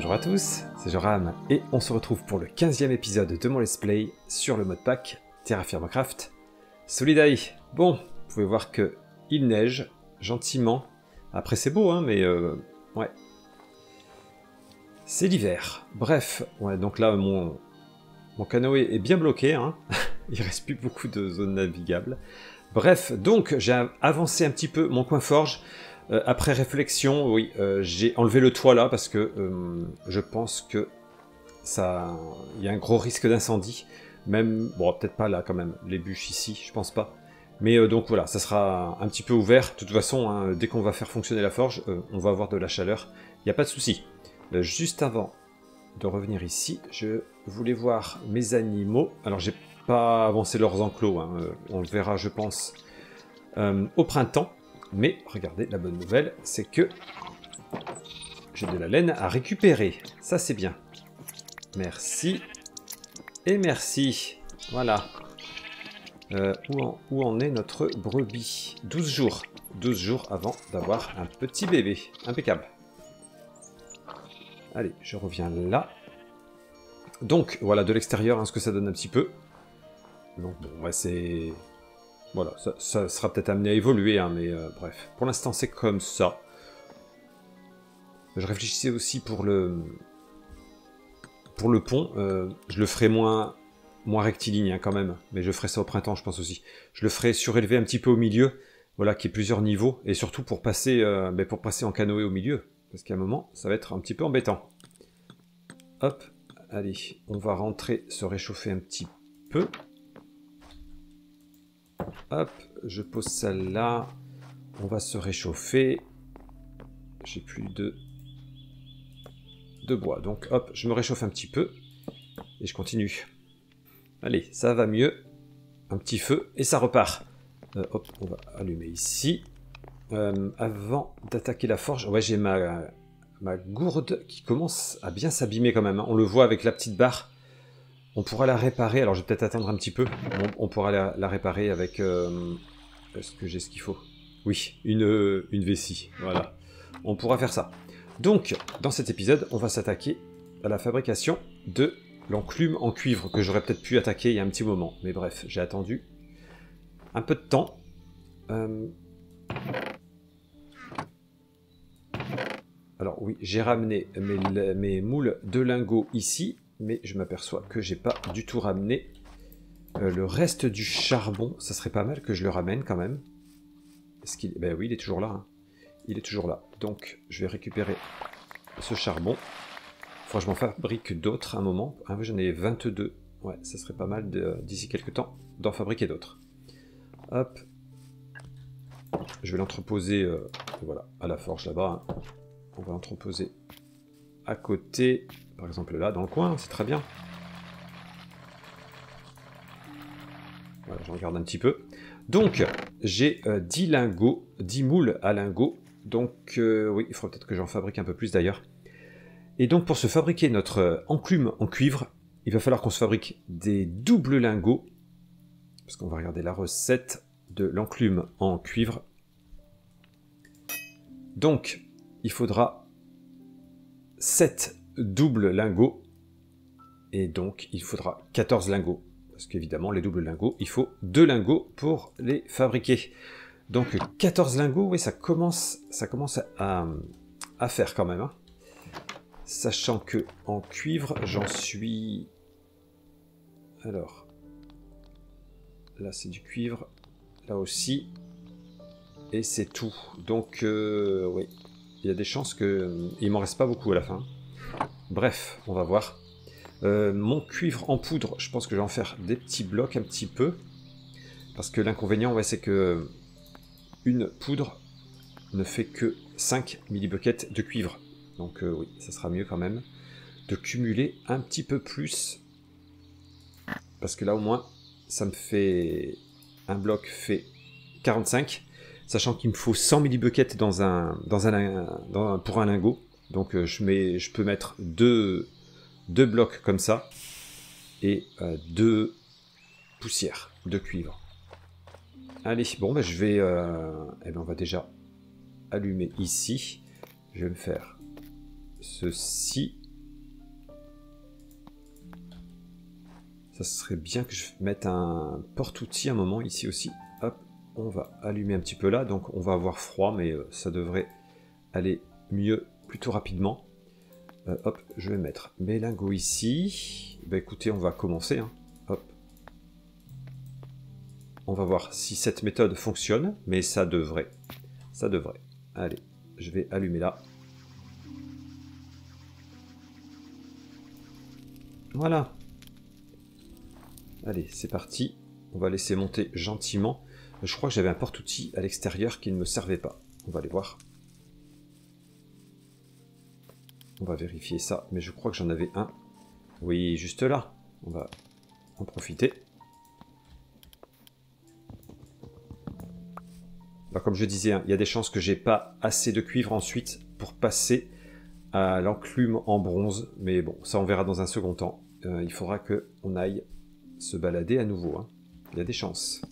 Bonjour à tous, c'est Joram, et on se retrouve pour le 15e épisode de mon let's play sur le modpack Terra Firma Craft Solidae. Bon, vous pouvez voir que il neige gentiment. Après c'est beau, hein, mais ouais. C'est l'hiver. Bref, ouais, donc là mon canoë est bien bloqué, hein. Il reste plus beaucoup de zones navigables. Bref, donc j'ai avancé un petit peu mon coin forge. Après réflexion, oui, j'ai enlevé le toit là parce que je pense que il y a un gros risque d'incendie. Même, bon, peut-être pas là quand même, les bûches ici, je pense pas. Mais donc voilà, ça sera un petit peu ouvert. De toute façon, hein, dès qu'on va faire fonctionner la forge, on va avoir de la chaleur. Il n'y a pas de souci. Juste avant de revenir ici, je voulais voir mes animaux. Alors j'ai pas avancé leurs enclos, hein, on le verra je pense au printemps. Mais regardez, la bonne nouvelle, c'est que j'ai de la laine à récupérer. Ça, c'est bien. Merci. Et merci. Voilà. Où en est notre brebis? 12 jours. 12 jours avant d'avoir un petit bébé. Impeccable. Allez, je reviens là. Donc, voilà, de l'extérieur, hein, ce que ça donne un petit peu. Donc, bon, ouais, c'est... Voilà, ça sera peut-être amené à évoluer, hein, mais bref. Pour l'instant, c'est comme ça. Je réfléchissais aussi pour le pont. Je le ferai moins rectiligne, hein, quand même. Mais je ferai ça au printemps, je pense aussi. Je le ferai surélevé un petit peu au milieu. Voilà, qu'il y ait plusieurs niveaux. Et surtout pour passer en canoë au milieu. Parce qu'à un moment, ça va être un petit peu embêtant. Hop, allez. On va rentrer, se réchauffer un petit peu. Hop, je pose ça là. On va se réchauffer. J'ai plus de bois. Donc hop, je me réchauffe un petit peu. Et je continue. Allez, ça va mieux. Un petit feu et ça repart. Hop, on va allumer ici. Avant d'attaquer la forge, ouais, j'ai ma gourde qui commence à bien s'abîmer quand même, hein. On le voit avec la petite barre. On pourra la réparer. Alors je vais peut-être attendre un petit peu. On pourra la réparer avec... Est-ce que j'ai ce qu'il faut? Oui, une vessie. Voilà. On pourra faire ça. Donc, dans cet épisode, on va s'attaquer à la fabrication de l'enclume en cuivre que j'aurais peut-être pu attaquer il y a un petit moment. Mais bref, j'ai attendu un peu de temps. Alors oui, j'ai ramené mes moules de lingots ici. Mais je m'aperçois que j'ai pas du tout ramené le reste du charbon. Ça serait pas mal que je le ramène quand même. Est-ce qu'il... Ben oui, il est toujours là, hein. Il est toujours là. Donc, je vais récupérer ce charbon. Faudra que je m'en fabrique d'autres à un moment. Ah oui, j'en ai 22. Ouais, ça serait pas mal d'ici quelques temps d'en fabriquer d'autres. Hop. Je vais l'entreposer voilà, à la forge là-bas, hein. On va l'entreposer à côté. Par exemple là, dans le coin, c'est très bien. Voilà, j'en garde un petit peu. Donc, j'ai 10 lingots, 10 moules à lingots. Donc, oui, il faudra peut-être que j'en fabrique un peu plus d'ailleurs. Et donc, pour se fabriquer notre enclume en cuivre, il va falloir qu'on se fabrique des doubles lingots. Parce qu'on va regarder la recette de l'enclume en cuivre. Donc, il faudra 7 doubles lingots. Et donc, il faudra 14 lingots. Parce qu'évidemment, les doubles lingots, il faut 2 lingots pour les fabriquer. Donc 14 lingots, oui, ça commence à faire quand même, hein. Sachant que en cuivre, j'en suis... Alors, là c'est du cuivre, là aussi, et c'est tout. Donc, oui, il y a des chances qu'il m'en reste pas beaucoup à la fin. Bref, on va voir. Mon cuivre en poudre, je pense que je vais en faire des petits blocs un petit peu. Parce que l'inconvénient, ouais, c'est que une poudre ne fait que 5 millibuckets de cuivre. Donc oui, ça sera mieux quand même de cumuler un petit peu plus. Parce que là au moins, ça me fait... Un bloc fait 45. Sachant qu'il me faut 100 millibuckets pour un lingot. Donc je peux mettre deux blocs comme ça. Et 2 poussières de cuivre. Allez, bon, bah, je vais... eh ben, on va déjà allumer ici. Je vais me faire ceci. Ça serait bien que je mette un porte-outil un moment ici aussi. Hop, on va allumer un petit peu là. Donc on va avoir froid, mais ça devrait aller mieux plutôt rapidement. Hop, je vais mettre mes lingots ici. Bah écoutez, on va commencer. Hein. Hop. On va voir si cette méthode fonctionne, mais ça devrait. Ça devrait. Allez, je vais allumer là. Voilà. Allez, c'est parti. On va laisser monter gentiment. Je crois que j'avais un porte-outil à l'extérieur qui ne me servait pas. On va aller voir. On va vérifier ça, mais je crois que j'en avais un. Oui, juste là. On va en profiter. Alors, comme je disais, hein, il y a des chances que j'ai pas assez de cuivre ensuite pour passer à l'enclume en bronze. Mais bon, ça on verra dans un second temps. Il faudra qu'on aille se balader à nouveau. Hein. Il y a des chances.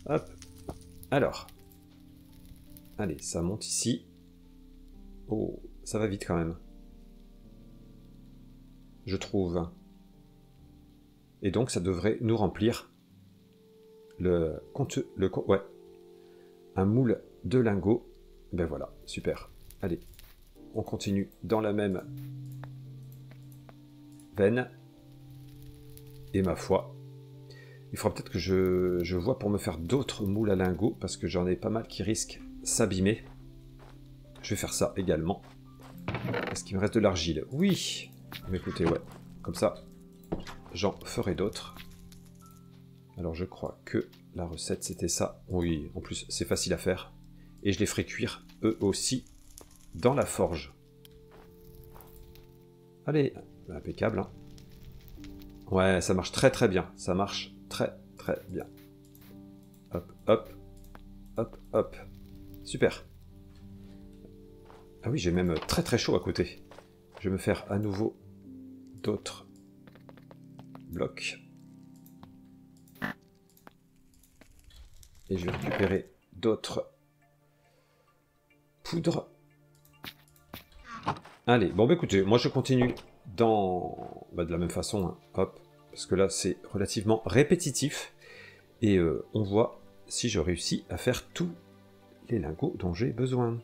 Hop. Alors. Allez, ça monte ici. Oh, ça va vite quand même. Je trouve. Et donc ça devrait nous remplir ouais, un moule de lingots. Ben voilà, super. Allez, on continue dans la même veine. Et ma foi, il faudra peut-être que je vois pour me faire d'autres moules à lingots, parce que j'en ai pas mal qui risquent de s'abîmer. Je vais faire ça également. Est-ce qu'il me reste de l'argile? Oui. Mais écoutez, ouais, comme ça, j'en ferai d'autres. Alors je crois que la recette c'était ça. Oui, en plus c'est facile à faire. Et je les ferai cuire eux aussi dans la forge. Allez, impeccable. Hein. Ouais, ça marche très très bien. Ça marche très très bien. Hop, hop, hop, hop. Super. Ah oui, j'ai même très très chaud à côté. Je vais me faire à nouveau d'autres blocs. Et je vais récupérer d'autres poudres. Allez, bon bah écoutez, moi je continue de la même façon, hein. Hop, parce que là c'est relativement répétitif. Et on voit si je réussis à faire tous les lingots dont j'ai besoin.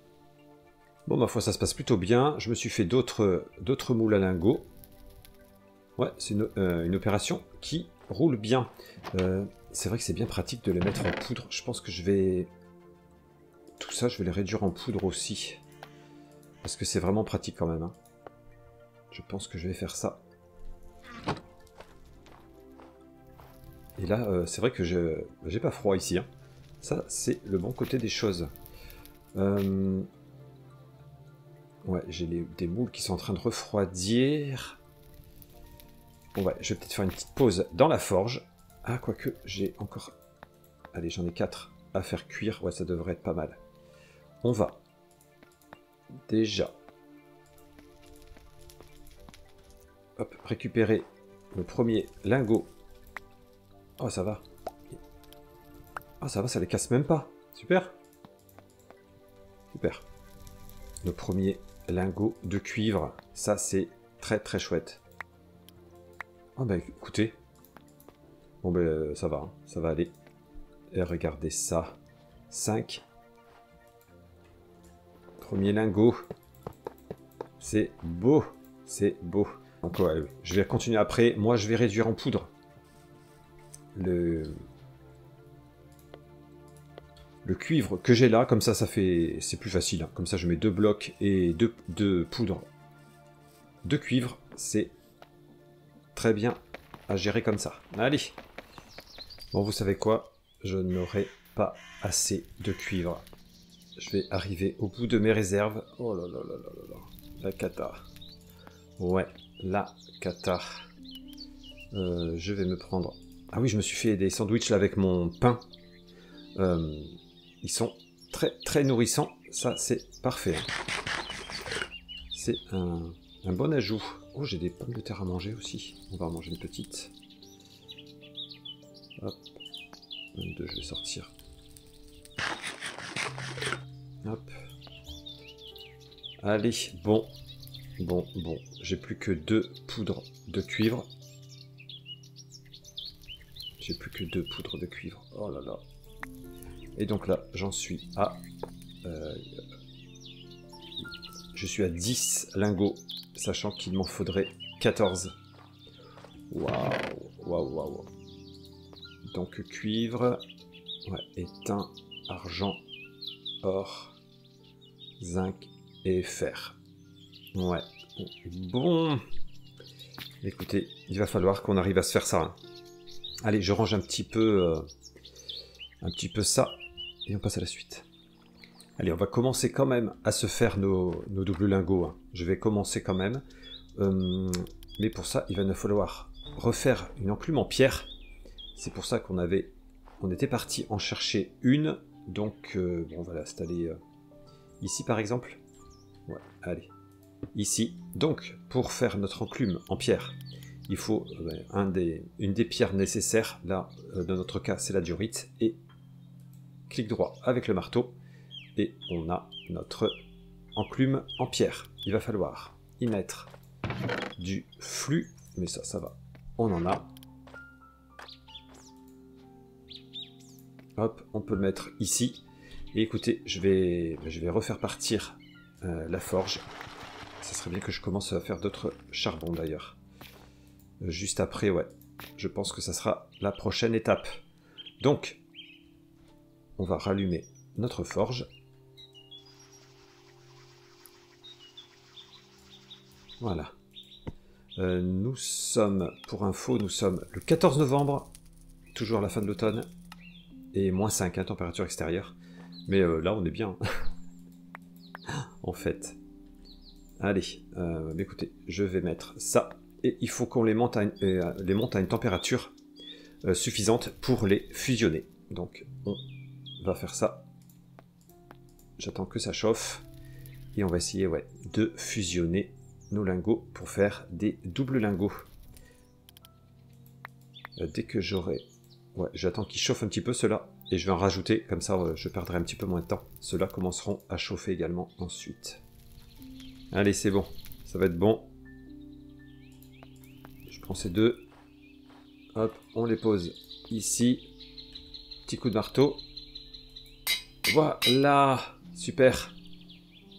Bon, ma foi, ça se passe plutôt bien. Je me suis fait d'autres moules à lingots. Ouais, c'est une opération qui roule bien. C'est vrai que c'est bien pratique de les mettre en poudre. Je pense que je vais... Tout ça, je vais les réduire en poudre aussi. Parce que c'est vraiment pratique quand même. Hein. Je pense que je vais faire ça. Et là, c'est vrai que j'ai pas froid ici. Hein. Ça, c'est le bon côté des choses. Ouais, j'ai des moules qui sont en train de refroidir. Bon, ouais, je vais peut-être faire une petite pause dans la forge. Ah, quoique, j'ai encore... Allez, j'en ai 4 à faire cuire. Ouais, ça devrait être pas mal. On va déjà... Hop, récupérer le premier lingot. Oh, ça va. Ah, ça va, ça les casse même pas. Super. Super. Le premier lingot de cuivre. Ça, c'est très très chouette. Ah bah écoutez. Bon ben ça va, hein, ça va aller. Et regardez ça. 5. Premier lingot. C'est beau. C'est beau. Donc ouais, je vais continuer après. Moi, je vais réduire en poudre le cuivre que j'ai là. Comme ça, c'est plus facile. Hein. Comme ça, je mets 2 blocs et 2 poudres de cuivre. C'est très bien à gérer comme ça. Allez. Bon, vous savez quoi? Je n'aurai pas assez de cuivre. Je vais arriver au bout de mes réserves. Oh là là là là là là. La cata. Ouais, la cata. Je vais me prendre... Ah oui, je me suis fait des sandwichs là avec mon pain. Ils sont très très nourrissants. Ça, c'est parfait. C'est un bon ajout. Oh, j'ai des pommes de terre à manger aussi. On va en manger une petite. Hop. 22, je vais sortir. Hop. Allez, bon. Bon. J'ai plus que 2 poudres de cuivre. j'ai plus que 2 poudres de cuivre. Oh là là. Et donc là, j'en suis à... je suis à 10 lingots, sachant qu'il m'en faudrait 14. Waouh, waouh, waouh. Donc cuivre, ouais, étain, argent, or, zinc et fer. Ouais, bon. Écoutez, il va falloir qu'on arrive à se faire ça. Hein. Allez, je range un petit peu ça, et on passe à la suite. Allez, on va commencer quand même à se faire nos doubles lingots. Hein. Je vais commencer quand même. Mais pour ça, il va nous falloir refaire une enclume en pierre. C'est pour ça on était parti en chercher une. Donc, bon, on va l'installer ici par exemple. Ouais, allez. Ici. Donc, pour faire notre enclume en pierre, il faut une des pierres nécessaires. Là, dans notre cas, c'est la diorite. Et clic droit avec le marteau. Et on a notre enclume en pierre. Il va falloir y mettre du flux. Mais ça va. On en a. Hop, on peut le mettre ici. Et écoutez, je vais refaire partir la forge. Ça serait bien que je commence à faire d'autres charbons d'ailleurs. Juste après, ouais. Je pense que ça sera la prochaine étape. Donc, on va rallumer notre forge. Voilà. Nous sommes, pour info, nous sommes le 14 novembre, toujours à la fin de l'automne, et -5, hein, température extérieure. Mais là, on est bien, en fait. Allez, écoutez, je vais mettre ça, et il faut qu'on les monte à une température suffisante pour les fusionner. Donc, on va faire ça. J'attends que ça chauffe, et on va essayer, ouais, de fusionner nos lingots pour faire des doubles lingots. Dès que j'aurai... Ouais, j'attends qu'ils chauffent un petit peu ceux-là, et je vais en rajouter, comme ça je perdrai un petit peu moins de temps. Ceux-là commenceront à chauffer également ensuite. Allez, c'est bon, ça va être bon. Je prends ces deux. Hop, on les pose ici. Petit coup de marteau. Voilà, super.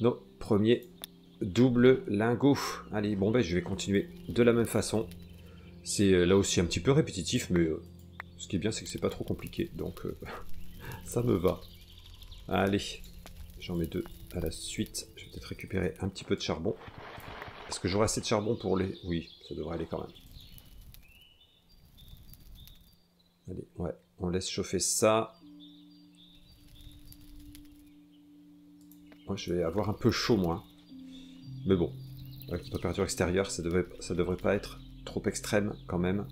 Nos premiers double lingot. Allez, bon ben je vais continuer de la même façon. C'est là aussi un petit peu répétitif, mais ce qui est bien c'est que c'est pas trop compliqué, donc ça me va. Allez, j'en mets 2 à la suite. Je vais peut-être récupérer un petit peu de charbon. Est-ce que j'aurai assez de charbon pour les... Oui, ça devrait aller quand même. Allez, ouais, on laisse chauffer ça. Moi, je vais avoir un peu chaud, moi. Mais bon, avec la température extérieure, ça devrait pas être trop extrême quand même.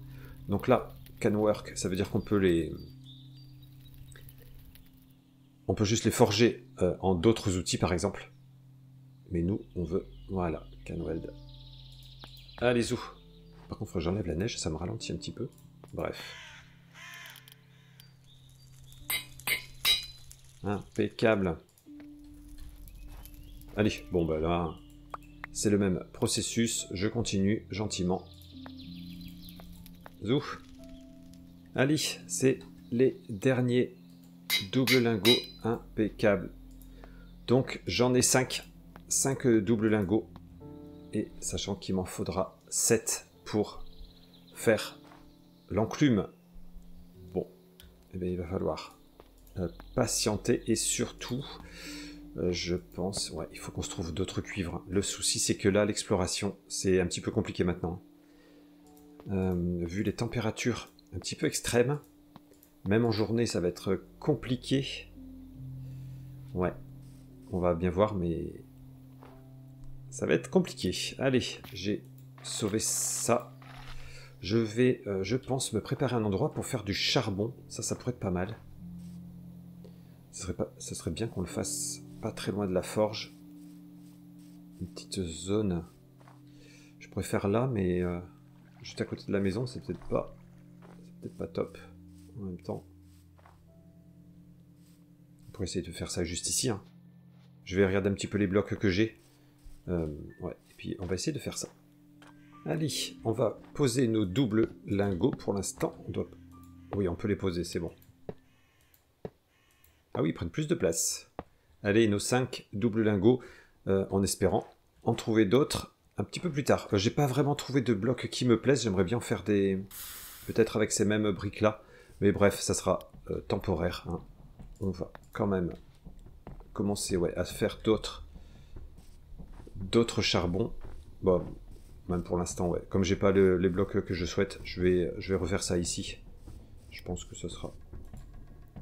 Donc là, can work, ça veut dire qu'on peut les... On peut juste les forger en d'autres outils, par exemple. Mais nous, on veut... Voilà, can weld. Allez, zou. Par contre, j'enlève la neige, ça me ralentit un petit peu. Bref. Impeccable. Allez, bon bah là... C'est le même processus, je continue gentiment. Zou. Allez, c'est les derniers doubles lingots, impeccable. Donc j'en ai 5 doubles lingots, et sachant qu'il m'en faudra 7 pour faire l'enclume. Bon, eh bien, il va falloir patienter, et surtout... je pense, ouais, il faut qu'on se trouve d'autres cuivres. Le souci, c'est que là, l'exploration, c'est un petit peu compliqué maintenant. Vu les températures un petit peu extrêmes, même en journée, ça va être compliqué. Ouais, on va bien voir, mais ça va être compliqué. Allez, j'ai sauvé ça. Je vais, je pense, me préparer un endroit pour faire du charbon. Ça pourrait être pas mal. Ça serait bien qu'on le fasse pas très loin de la forge. Une petite zone. Je pourrais faire là, mais juste à côté de la maison, c'est peut-être pas top. En même temps, on pourrait essayer de faire ça juste ici. Hein. Je vais regarder un petit peu les blocs que j'ai. Ouais, et puis on va essayer de faire ça. Allez, on va poser nos doubles lingots pour l'instant. On doit Oui, on peut les poser, c'est bon. Ah oui, ils prennent plus de place. Allez, nos 5 doubles lingots, en espérant en trouver d'autres un petit peu plus tard. J'ai pas vraiment trouvé de blocs qui me plaisent, j'aimerais bien faire des... peut-être avec ces mêmes briques-là. Mais bref, ça sera temporaire. Hein. On va quand même commencer à faire d'autres charbons. Bon, même pour l'instant, ouais. Comme j'ai pas les blocs que je souhaite, je vais refaire ça ici. Je pense que ce sera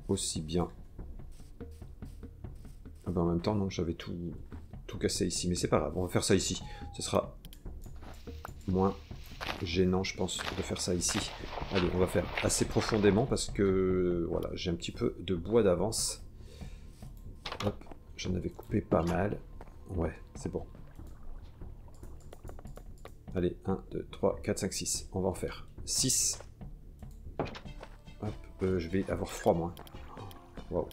aussi bien. Ah ben, en même temps, non, j'avais tout cassé ici. Mais c'est pas grave, on va faire ça ici. Ce sera moins gênant, je pense, de faire ça ici. Allez, on va faire assez profondément parce que, voilà, j'ai un petit peu de bois d'avance. Hop, j'en avais coupé pas mal. Ouais, c'est bon. Allez, 1, 2, 3, 4, 5, 6. On va en faire 6. Hop, je vais avoir froid, moi. Waouh.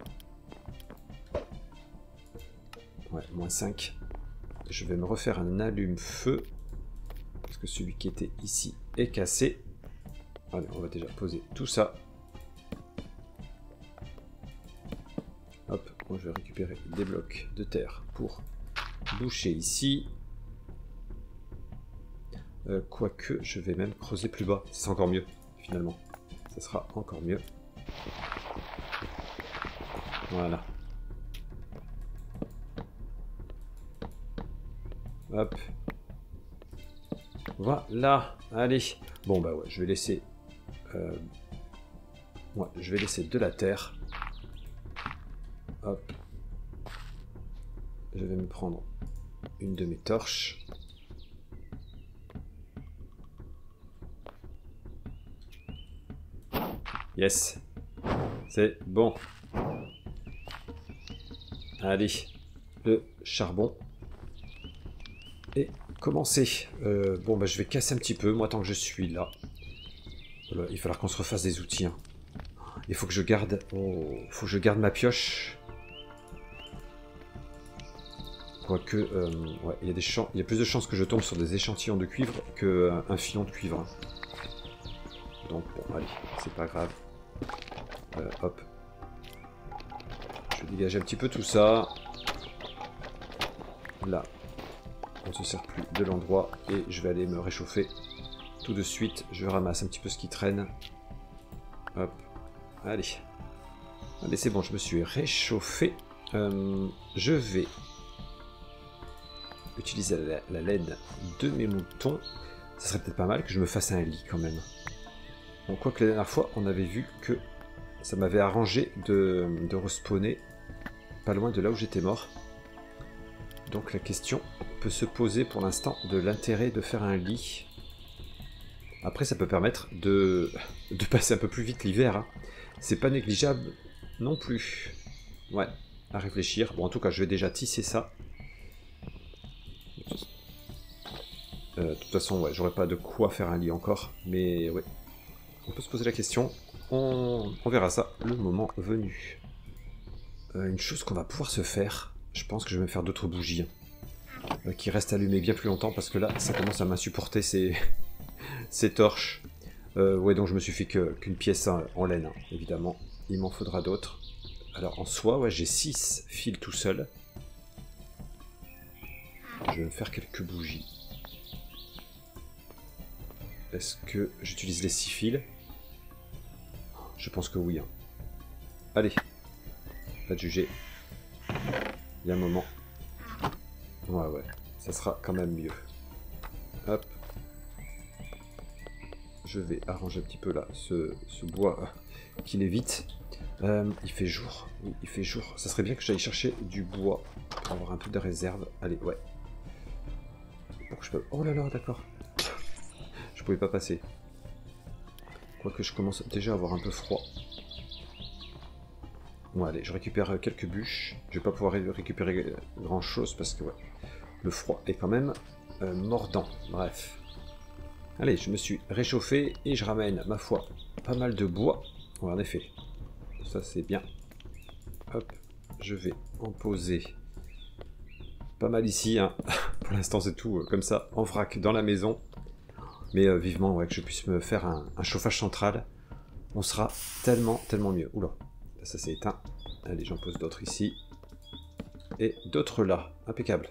Ouais, moins 5. Je vais me refaire un allume-feu. Parce que celui qui était ici est cassé. Allez, on va déjà poser tout ça. Hop, moi je vais récupérer des blocs de terre pour boucher ici. Quoique, je vais même creuser plus bas. C'est encore mieux, finalement. Ça sera encore mieux. Voilà. Hop. Voilà. Allez. Bon, bah ouais, je vais laisser... ouais, je vais laisser de la terre. Hop. Je vais me prendre une de mes torches. Yes. C'est bon. Allez. Le charbon. Et commencer. Bon, bah je vais casser un petit peu, moi, tant que je suis là. Voilà, il va falloir qu'on se refasse des outils. Hein. Il faut que je garde... Oh, faut que je garde ma pioche. Quoique, ouais, il y a plus de chances que je tombe sur des échantillons de cuivre qu'un filon de cuivre. Donc, bon, allez, c'est pas grave. Hop. Je vais dégager un petit peu tout ça. Là, on ne se sert plus de l'endroit et je vais aller me réchauffer tout de suite. Je ramasse un petit peu ce qui traîne. Hop. Allez. Allez, c'est bon, je me suis réchauffé. Je vais utiliser la laine de mes moutons. Ça serait peut-être pas mal que je me fasse un lit quand même. Bon, quoique la dernière fois, on avait vu que ça m'avait arrangé de respawner pas loin de là où j'étais mort. Donc la question peut se poser pour l'instant de l'intérêt de faire un lit. Après, ça peut permettre de passer un peu plus vite l'hiver. Hein. C'est pas négligeable non plus. Ouais, à réfléchir. Bon, en tout cas, je vais déjà tisser ça. De toute façon, ouais, j'aurais pas de quoi faire un lit encore. Mais ouais, on peut se poser la question. On verra ça le moment venu. Une chose qu'on va pouvoir se faire, je pense que je vais me faire d'autres bougies. Qui restent allumées bien plus longtemps parce que là, ça commence à m'insupporter ces torches. Ouais, donc je me suis fait qu'une pièce en laine, hein, évidemment. Il m'en faudra d'autres. Alors en soi, ouais, j'ai 6 fils tout seul. Je vais me faire quelques bougies. Est-ce que j'utilise les 6 fils? Je pense que oui. Hein. Allez. Pas de juger. Il y a un moment. Ouais, ouais. Ça sera quand même mieux. Hop. Je vais arranger un petit peu là ce bois qui l'évite. Il fait jour. Oui, il fait jour. Ça serait bien que j'aille chercher du bois pour avoir un peu de réserve. Allez, ouais. Pour que je peux... Oh là là, d'accord. Je pouvais pas passer. Quoique je commence déjà à avoir un peu froid. Bon, allez, je récupère quelques bûches. Je vais pas pouvoir récupérer grand chose parce que ouais, le froid est quand même mordant. Bref. Allez, je me suis réchauffé et je ramène, ma foi, pas mal de bois. Ouais, en effet. Ça, c'est bien. Hop, je vais en poser pas mal ici. Hein. Pour l'instant, c'est tout comme ça, en vrac, dans la maison. Mais vivement, ouais, que je puisse me faire un chauffage central. on sera tellement, tellement mieux. Oula, ça s'est éteint. Allez, j'en pose d'autres ici. Et d'autres là. Impeccable.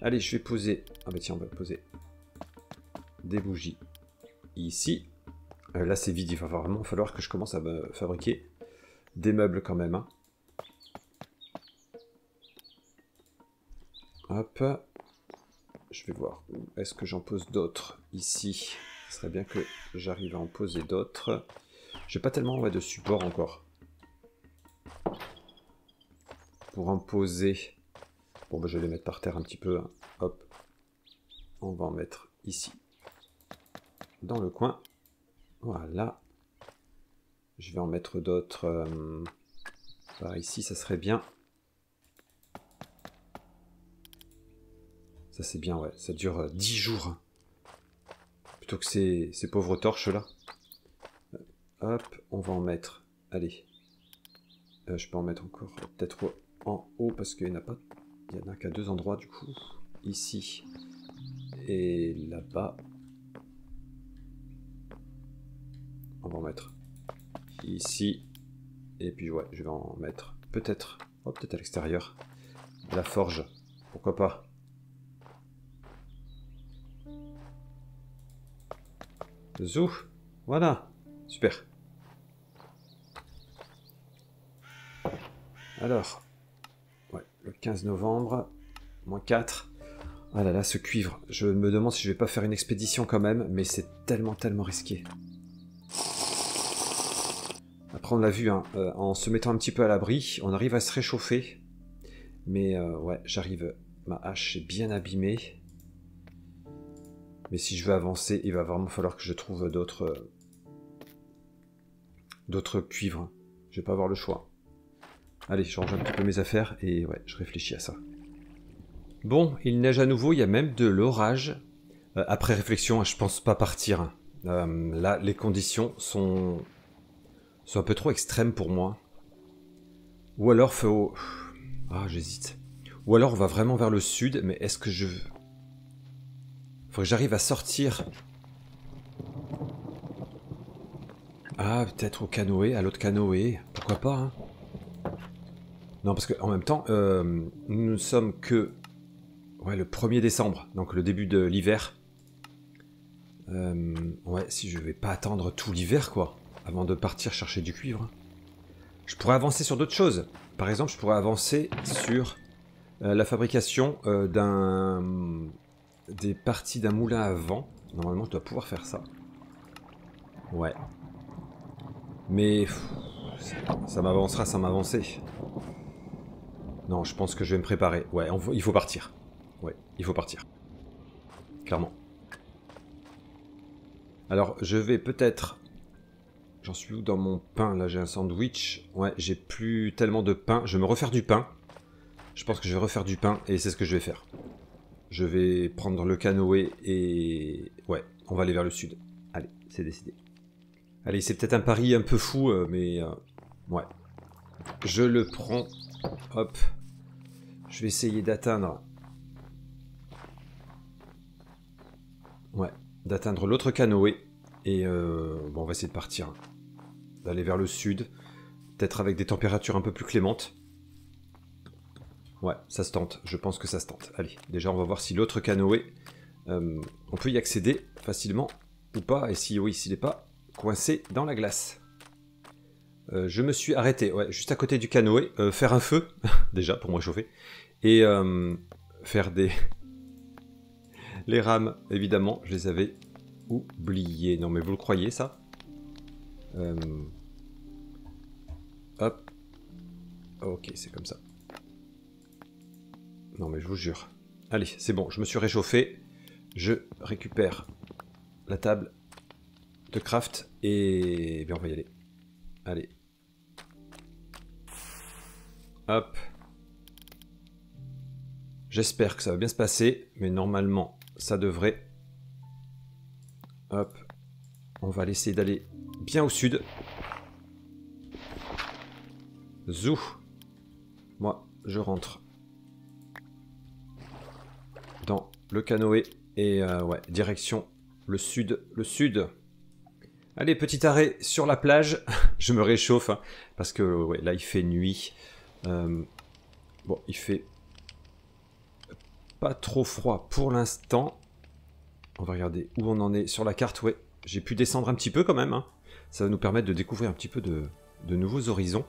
Allez, je vais poser... Ah bah tiens, on va poser des bougies ici. Là, c'est vide. Il va vraiment falloir que je commence à me fabriquer des meubles quand même. Hein. Hop. Je vais voir. Est-ce que j'en pose d'autres ici? Ce serait bien que j'arrive à en poser d'autres. J'ai pas tellement de support encore. Pour en poser... Bon, bah, je vais les mettre par terre un petit peu. Hein. Hop. On va en mettre ici. Dans le coin. Voilà. Je vais en mettre d'autres. Par ici, ça serait bien. Ça, c'est bien, ouais. Ça dure 10 jours. Hein. Plutôt que ces pauvres torches-là. Hop, on va en mettre. Allez. Je peux en mettre encore peut-être en haut parce qu'il n'y en a pas. Il n'y en a qu'à 2 endroits du coup. Ici et là-bas. On va en mettre ici. Et puis ouais, je vais en mettre peut-être peut-être à l'extérieur. La forge. Pourquoi pas. Zou. Voilà. Super. Alors. Ouais, le 15 novembre. -4. Ah là là, ce cuivre. Je me demande si je vais pas faire une expédition quand même, mais c'est tellement, tellement risqué. Après, on l'a vu, hein, en se mettant un petit peu à l'abri, on arrive à se réchauffer. Mais ouais, j'arrive... Ma hache est bien abîmée. Mais si je veux avancer, il va vraiment falloir que je trouve d'autres cuivres. Je vais pas avoir le choix. Allez, je range un petit peu mes affaires et ouais, je réfléchis à ça. Bon, il neige à nouveau, il y a même de l'orage. Après réflexion, je pense pas partir. Là, les conditions sont un peu trop extrêmes pour moi. Ou alors, faut... Ah, j'hésite. Ou alors, on va vraiment vers le sud, mais est-ce que je... Faudrait que j'arrive à sortir... Ah, peut-être au canoë, à l'autre canoë. Pourquoi pas, hein. Non, parce qu'en même temps, nous ne sommes que... Ouais, le 1er décembre, donc le début de l'hiver. Ouais, si je vais pas attendre tout l'hiver, quoi, avant de partir chercher du cuivre. Je pourrais avancer sur d'autres choses. Par exemple, je pourrais avancer sur la fabrication des parties d'un moulin à vent. Normalement, je dois pouvoir faire ça. Ouais. Mais ça m'avancera sans m'avancer. Non, je pense que je vais me préparer. Ouais, il faut partir. Ouais, il faut partir. Clairement. Alors, je vais peut-être... J'en suis où dans mon pain? Là, j'ai un sandwich. Ouais, j'ai plus tellement de pain. Je vais me refaire du pain. Je pense que je vais refaire du pain et c'est ce que je vais faire. Je vais prendre le canoë et... Ouais, on va aller vers le sud. Allez, c'est décidé. Allez, c'est peut-être un pari un peu fou, mais... ouais. Je le prends. Hop. Je vais essayer d'atteindre... Ouais, d'atteindre l'autre canoë. Et bon, on va essayer de partir. D'aller vers le sud. Peut-être avec des températures un peu plus clémentes. Ouais, ça se tente. Je pense que ça se tente. Allez, déjà, on va voir si l'autre canoë... on peut y accéder facilement ou pas. Et si oui, s'il n'est pas coincé dans la glace. Je me suis arrêté, ouais, juste à côté du canoë. Faire un feu, déjà, pour me réchauffer. Et faire des... Les rames, évidemment, je les avais oubliées. Non, mais vous le croyez, ça? Hop. Ok, c'est comme ça. Non, mais je vous jure. Allez, c'est bon, je me suis réchauffé. Je récupère la table de craft et bien, on va y aller. Allez. Hop. J'espère que ça va bien se passer, mais normalement, ça devrait. Hop. On va essayer d'aller bien au sud. Zou. Moi, je rentre dans le canoë et ouais, direction le sud. Le sud. Allez, petit arrêt sur la plage. Je me réchauffe, hein, parce que ouais, là, il fait nuit. Bon, il fait pas trop froid pour l'instant. On va regarder où on en est sur la carte. Ouais, j'ai pu descendre un petit peu quand même, hein. Ça va nous permettre de découvrir un petit peu de nouveaux horizons.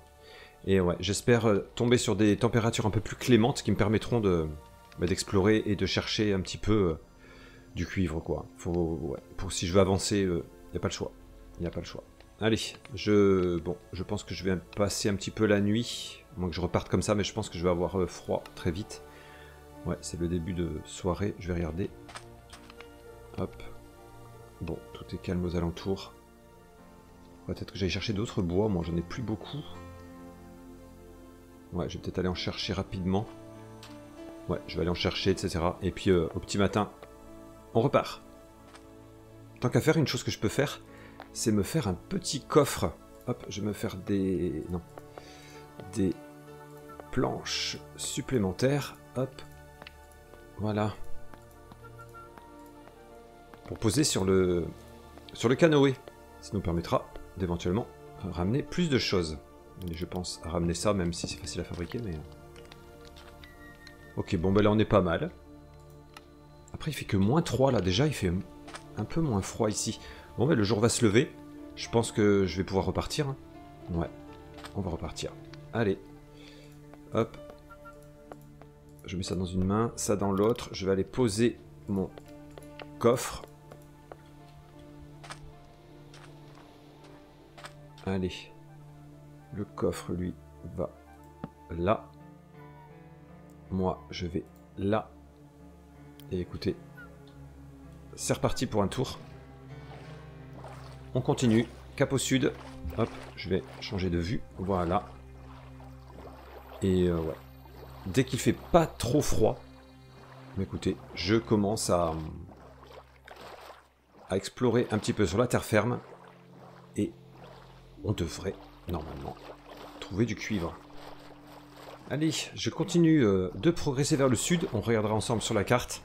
Et ouais, j'espère tomber sur des températures un peu plus clémentes qui me permettront d'explorer et de chercher un petit peu du cuivre, quoi. Ouais, si je veux avancer, il n'y a pas le choix. Il n'y a pas le choix. Allez, je pense que je vais passer un petit peu la nuit. Moins que je reparte comme ça, mais je pense que je vais avoir froid très vite. Ouais, c'est le début de soirée. Je vais regarder. Hop. Bon, tout est calme aux alentours. Peut-être que j'aille chercher d'autres bois. Moi, j'en ai plus beaucoup. Ouais, je vais peut-être aller en chercher rapidement. Ouais, je vais aller en chercher, etc. Et puis, au petit matin, on repart. Tant qu'à faire, une chose que je peux faire, c'est me faire un petit coffre. Hop, je vais me faire des planches supplémentaires. Hop, voilà. Pour poser sur le canoë. Ça nous permettra d'éventuellement ramener plus de choses. Et je pense à ramener ça, même si c'est facile à fabriquer, mais... Ok, bon, ben là, on est pas mal. Après, il fait que -3, là. Déjà, il fait un peu moins froid ici. Bon, ben, le jour va se lever. Je pense que je vais pouvoir repartir. Hein. Ouais, on va repartir. Allez. Hop. Je mets ça dans une main, ça dans l'autre. Je vais aller poser mon coffre. Allez. Le coffre, lui, va là. Moi, je vais là. Et écoutez, c'est reparti pour un tour. On continue. Cap au sud. Hop, je vais changer de vue. Voilà. Et ouais. Dès qu'il fait pas trop froid, écoutez, je commence à explorer un petit peu sur la terre ferme. Et on devrait, normalement, trouver du cuivre. Allez, je continue de progresser vers le sud. On regardera ensemble sur la carte.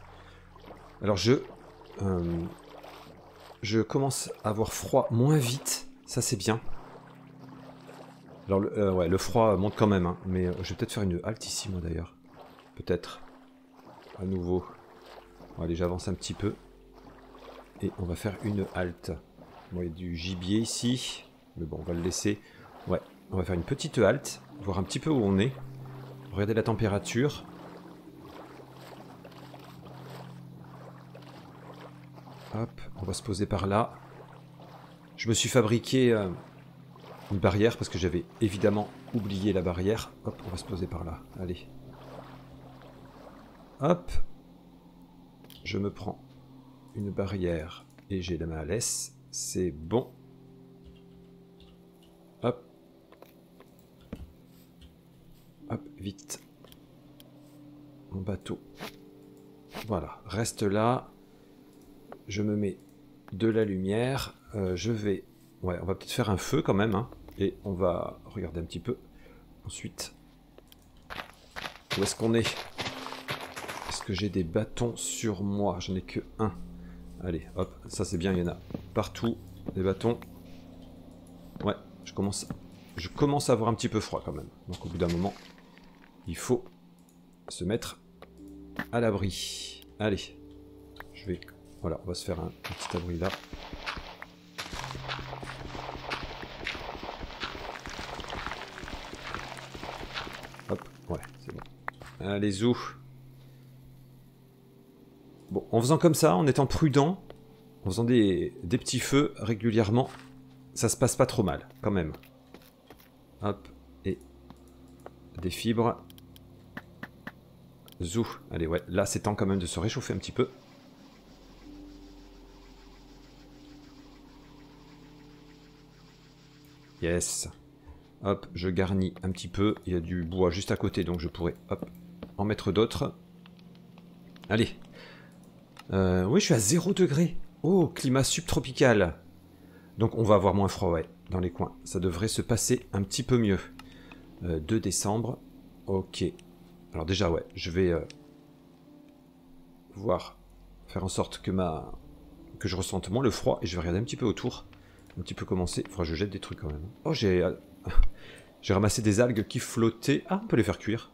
Alors je commence à avoir froid moins vite. Ça c'est bien. Alors ouais, le froid monte quand même. Hein, mais je vais peut-être faire une halte ici moi d'ailleurs. Peut-être. À nouveau. Bon, allez, j'avance un petit peu. Et on va faire une halte. Bon, il y a du gibier ici. Mais bon, on va le laisser. Ouais, on va faire une petite halte. Voir un petit peu où on est. Regardez la température. Hop, on va se poser par là. Je me suis fabriqué une barrière parce que j'avais évidemment oublié la barrière. Hop, on va se poser par là. Allez. Hop. Je me prends une barrière et j'ai la main à l'aise. C'est bon. Hop. Hop, vite. Mon bateau. Voilà, reste là. Je me mets de la lumière. Je vais... Ouais, on va peut-être faire un feu quand même. Hein, et on va regarder un petit peu. Ensuite, où est-ce qu'on est? Est-ce que j'ai des bâtons sur moi? J'en ai que un. Allez, hop, ça c'est bien, il y en a partout. Des bâtons. Ouais, je commence à avoir un petit peu froid quand même. Donc au bout d'un moment, il faut se mettre à l'abri. Allez, je vais... Voilà, on va se faire un petit abri là. Hop, ouais, c'est bon. Allez, zou. Bon, en faisant comme ça, en étant prudent, en faisant des petits feux régulièrement, ça se passe pas trop mal, quand même. Hop, et des fibres. Zou. Allez, ouais, là c'est temps quand même de se réchauffer un petit peu. Yes. Hop, je garnis un petit peu. Il y a du bois juste à côté, donc je pourrais, hop, en mettre d'autres. Allez. Oui, je suis à 0 degré. Oh, climat subtropical. Donc on va avoir moins froid, ouais, dans les coins. Ça devrait se passer un petit peu mieux. 2 décembre. Ok. Alors déjà, ouais, je vais faire en sorte que je ressente moins le froid. Et je vais regarder un petit peu autour. un petit peu commencer. Faudra que je jette des trucs quand même. Oh, j'ai ramassé des algues qui flottaient. Ah, on peut les faire cuire.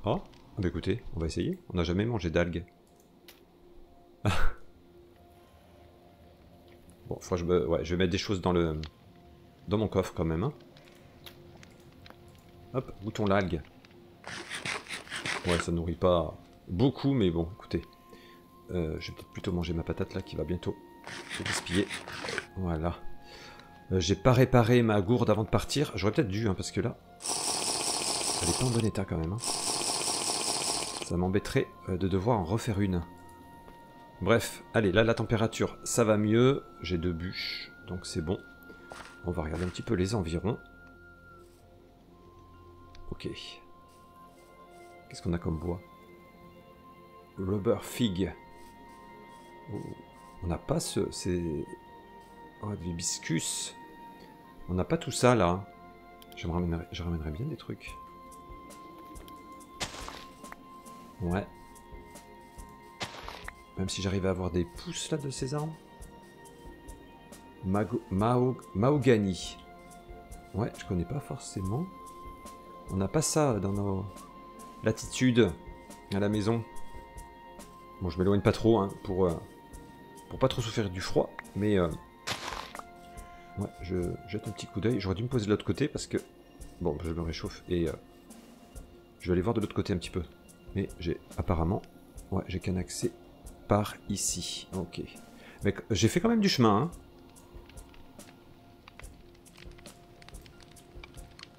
Oh, bah écoutez, on va essayer. On n'a jamais mangé d'algues. Bon, ouais, je vais mettre des choses dans mon coffre quand même. Hein. Hop, bouton l'algue. Ouais, ça nourrit pas beaucoup, mais bon, écoutez. Je vais peut-être plutôt manger ma patate là qui va bientôt se gaspiller. Voilà. J'ai pas réparé ma gourde avant de partir. J'aurais peut-être dû, hein, parce que là, elle est pas en bon état quand même. Hein. Ça m'embêterait de devoir en refaire une. Bref, allez, là la température, ça va mieux. J'ai 2 bûches, donc c'est bon. On va regarder un petit peu les environs. Ok. Qu'est-ce qu'on a comme bois? Rubber fig. Oh, on n'a pas ce... Oh, de l'hibiscus. On n'a pas tout ça là. Je ramènerais bien des trucs. Ouais. Même si j'arrive à avoir des pousses là de ces arbres. Mahogany. Ouais, je connais pas forcément. On n'a pas ça dans nos latitudes à la maison. Bon, je m'éloigne pas trop hein, pour pas trop souffrir du froid, mais ouais, je jette un petit coup d'œil. J'aurais dû me poser de l'autre côté parce que bon, je me réchauffe et je vais aller voir de l'autre côté un petit peu. Mais j'ai apparemment, ouais, j'ai qu'un accès par ici. Ok, mais j'ai fait quand même du chemin. Hein.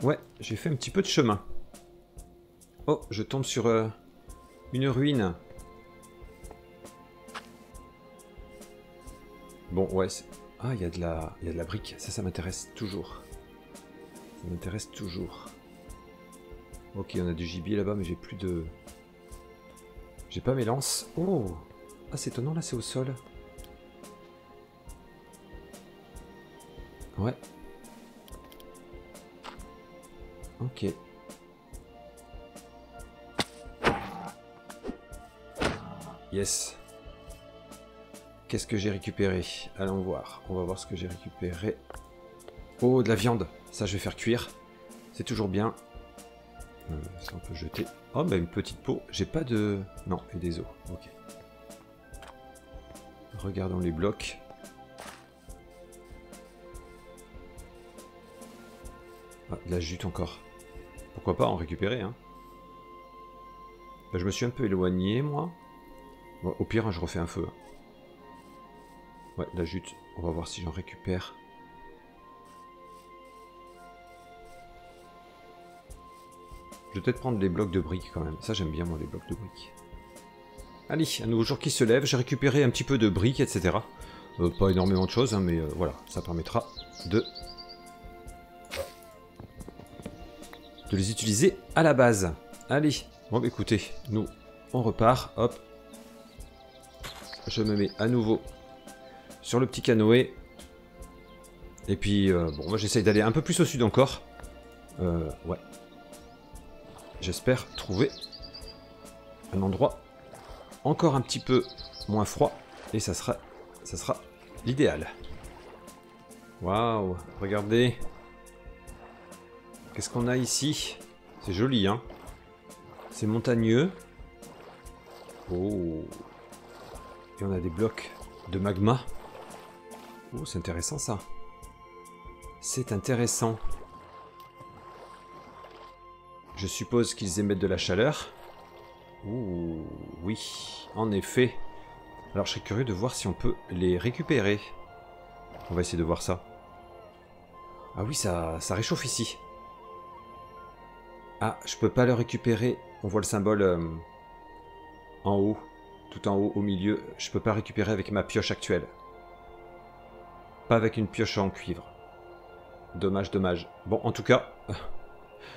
Ouais, j'ai fait un petit peu de chemin. Oh, je tombe sur une ruine. Bon, ouais. Ah, il y a de la brique. Ça m'intéresse toujours. Ça m'intéresse toujours. Ok, on a du gibier là-bas, mais j'ai plus de... J'ai pas mes lances. Oh! Ah, c'est étonnant, là, c'est au sol. Ouais. Ok. Yes. Qu'est-ce que j'ai récupéré? Allons voir. On va voir ce que j'ai récupéré. Oh, de la viande. Ça, je vais faire cuire. C'est toujours bien. Ça, on peut jeter. Oh, bah une petite peau. J'ai pas de... Non, et des os. Ok. Regardons les blocs. Ah, de la jute encore. Pourquoi pas en récupérer, hein. Bah, je me suis un peu éloigné, moi. Bon, au pire, hein, je refais un feu. Ouais, la jute. On va voir si j'en récupère. Je vais peut-être prendre des blocs de briques quand même. Ça, j'aime bien, moi, les blocs de briques. Allez, un nouveau jour qui se lève. J'ai récupéré un petit peu de briques, etc. Pas énormément de choses, hein, mais voilà. Ça permettra de les utiliser à la base. Allez. Bon, bah, écoutez, nous, on repart. Hop. Je me mets à nouveau sur le petit canoë. Et puis, bon, moi, j'essaye d'aller un peu plus au sud encore. Ouais. J'espère trouver un endroit encore un petit peu moins froid. Et ça sera l'idéal. Waouh, regardez. Qu'est-ce qu'on a ici? C'est joli, hein? C'est montagneux. Oh. Et on a des blocs de magma. Oh, c'est intéressant, ça. C'est intéressant. Je suppose qu'ils émettent de la chaleur. Ouh, oui, en effet. Alors, je serais curieux de voir si on peut les récupérer. On va essayer de voir ça. Ah oui, ça réchauffe ici. Ah, je peux pas le récupérer. On voit le symbole en haut. Tout en haut, au milieu. Je peux pas récupérer avec ma pioche actuelle. Pas avec une pioche en cuivre. Dommage, dommage. Bon, en tout cas,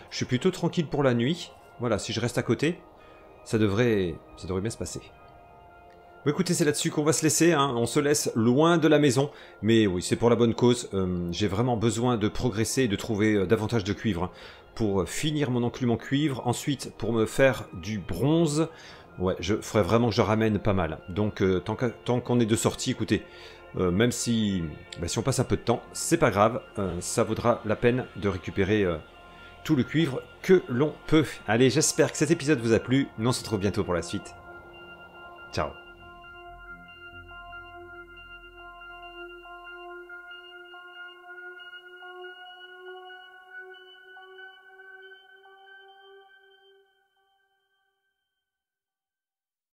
je suis plutôt tranquille pour la nuit. Voilà, si je reste à côté, ça devrait bien se passer. Bon, écoutez, c'est là-dessus qu'on va se laisser, hein. On se laisse loin de la maison, mais oui, c'est pour la bonne cause. J'ai vraiment besoin de progresser et de trouver davantage de cuivre, hein, pour finir mon enclume en cuivre, ensuite pour me faire du bronze, Ouais, je ferais vraiment que je ramène pas mal. Donc, tant qu'on est de sortie, écoutez, même si, si on passe un peu de temps, c'est pas grave. Ça vaudra la peine de récupérer tout le cuivre que l'on peut. Allez, j'espère que cet épisode vous a plu. Nous on se retrouve bientôt pour la suite. Ciao.